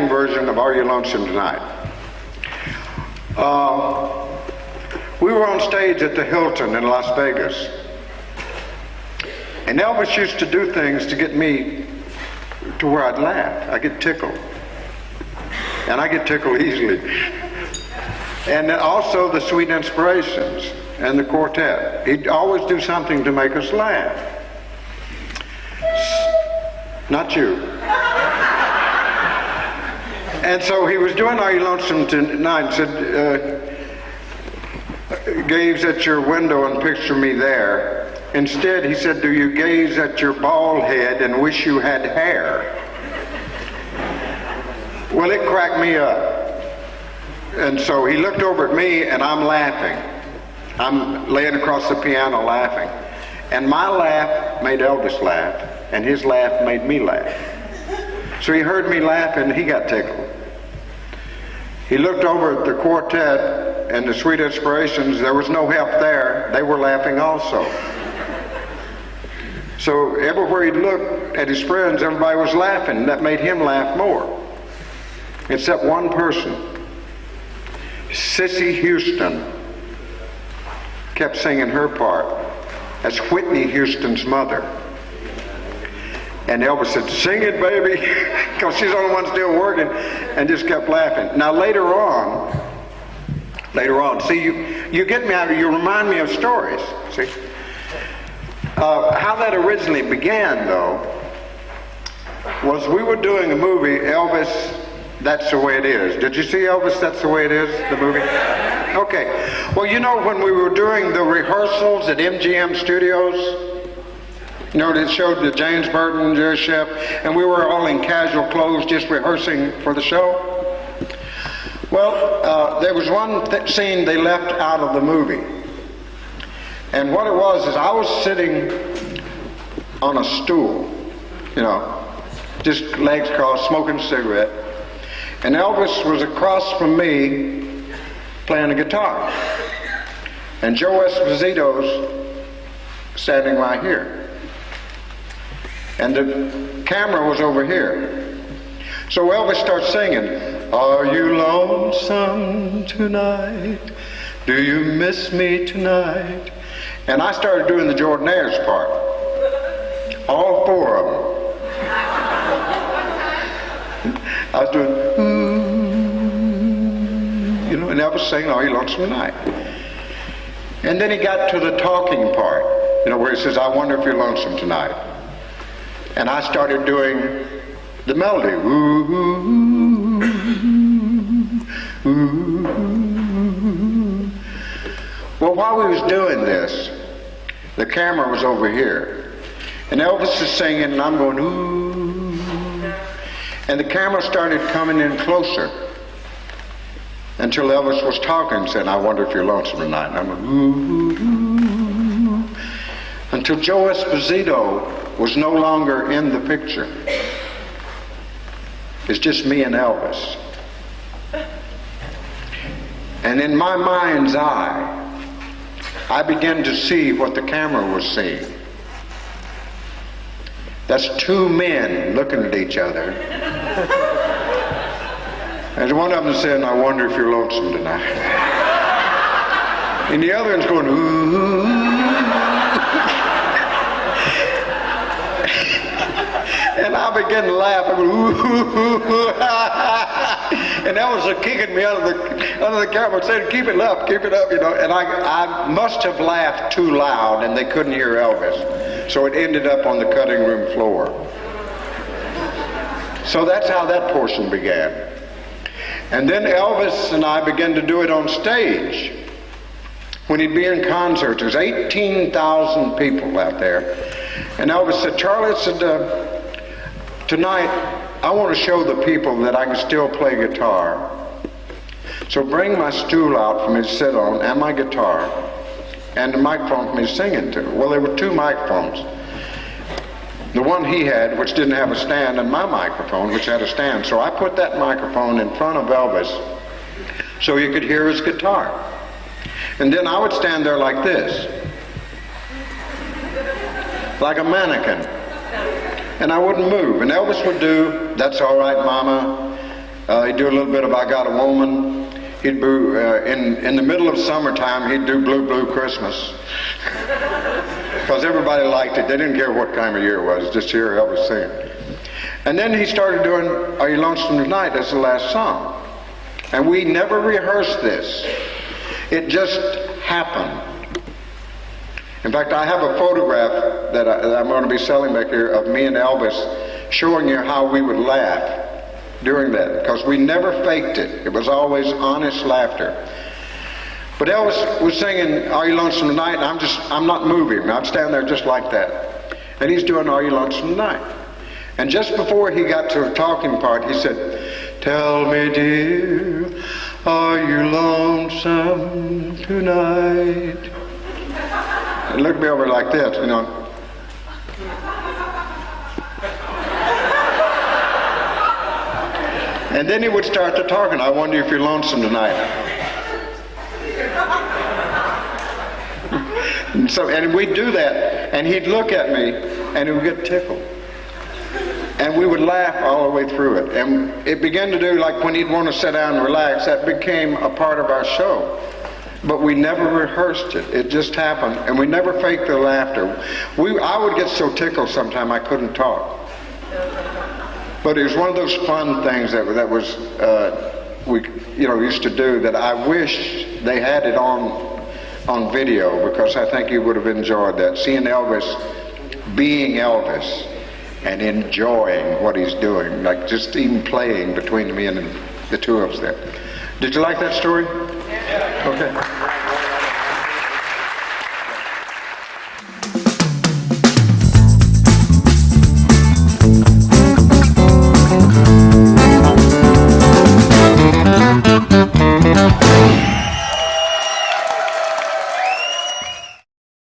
acting version of Are You Lonesome Tonight. We were on stage at the Hilton in Las Vegas. And Elvis used to do things to get me to where I'd laugh. I get tickled. And I get tickled easily. And also the Sweet Inspirations and the quartet. He'd always do something to make us laugh. Not you. And so he was doing Are You Lonesome Tonight and said, gaze at your window and picture me there. Instead, he said, do you gaze at your bald head and wish you had hair? Well, it cracked me up. And so he looked over at me and I'm laughing. I'm laying across the piano laughing. And my laugh made Elvis laugh, and his laugh made me laugh. So he heard me laugh and he got tickled. He looked over at the quartet and the Sweet Inspirations. There was no help there. They were laughing also. So everywhere he'd look at his friends, everybody was laughing. That made him laugh more. Except one person. Sissy Houston kept singing her part as Whitney Houston's mother. And Elvis said, sing it, baby, because she's the only one still working, and just kept laughing. Now later on, see, you get me out of, you remind me of stories, see? How that originally began, though, was we were doing a movie, Elvis, That's the Way It Is. Did you see Elvis, That's the Way It Is, the movie? Okay. Well, you know, when we were doing the rehearsals at MGM Studios, you know, they showed the James Burton, Jerry Sheff, and we were all in casual clothes just rehearsing for the show. Well, there was one scene they left out of the movie. And what it was is I was sitting on a stool, you know, just legs crossed, smoking a cigarette. And Elvis was across from me playing a guitar. And Joe Esposito's standing right here. And the camera was over here. So Elvis starts singing, Are you lonesome tonight? Do you miss me tonight? And I started doing the Jordanaires part. All four of them. I was doing, you know, and Elvis saying, Are you lonesome tonight? And then he got to the talking part, you know, where he says, I wonder if you're lonesome tonight. And I started doing the melody. Ooh, ooh, ooh. Well, while we was doing this, the camera was over here. And Elvis is singing, and I'm going, ooh. And the camera started coming in closer until Elvis was talking, saying, I wonder if you're lonesome tonight. And I'm going, ooh, ooh. Until Joe Esposito was no longer in the picture. It's just me and Elvis. And in my mind's eye, I began to see what the camera was seeing. That's two men looking at each other. And one of them saying, I wonder if you're lonesome tonight. And the other one's going, ooh. And I began to laugh. I went, ooh. And that was kicking me under the camera, saying, keep it up, you know. And I must have laughed too loud, and they couldn't hear Elvis. So it ended up on the cutting room floor. So that's how that portion began. And then Elvis and I began to do it on stage. When he'd be in concerts, there's 18,000 people out there. And Elvis said, Charlie, tonight, I want to show the people that I can still play guitar. So bring my stool out for me to sit on, and my guitar, and the microphone for me to sing into. Well, there were two microphones. The one he had, which didn't have a stand, and my microphone, which had a stand. So I put that microphone in front of Elvis so you could hear his guitar. And then I would stand there like this, like a mannequin. And I wouldn't move. And Elvis would do, That's All Right, Mama, He'd do a little bit of I Got a Woman. He'd do, in the middle of summertime, he'd do Blue Blue Christmas. Because everybody liked it. They didn't care what time of year it was, just hear Elvis sing. And then he started doing Are You Lonesome Tonight as the last song. And we never rehearsed this. It just happened. In fact, I have a photograph that I'm going to be selling back here of me and Elvis showing you how we would laugh during that, because we never faked it. It was always honest laughter. But Elvis was singing Are You Lonesome Tonight, and I'm not moving. I'd stand there just like that. And he's doing Are You Lonesome Tonight. And just before he got to the talking part, he said, tell me, dear, are you lonesome tonight? And looked me over like this, you know. And then he would start to talking. I wonder if you're lonesome tonight. And we'd do that, and he'd look at me, and he would get tickled. And we would laugh all the way through it. And it began to do, like when he'd want to sit down and relax, that became a part of our show. But we never rehearsed it. It just happened, and we never faked the laughter. I would get so tickled sometime I couldn't talk. But it was one of those fun things that was we used to do that I wish they had it on video, because I think you would have enjoyed that, seeing Elvis being Elvis and enjoying what he's doing, like just even playing between me and the two of us there. Did you like that story? Yeah. Okay.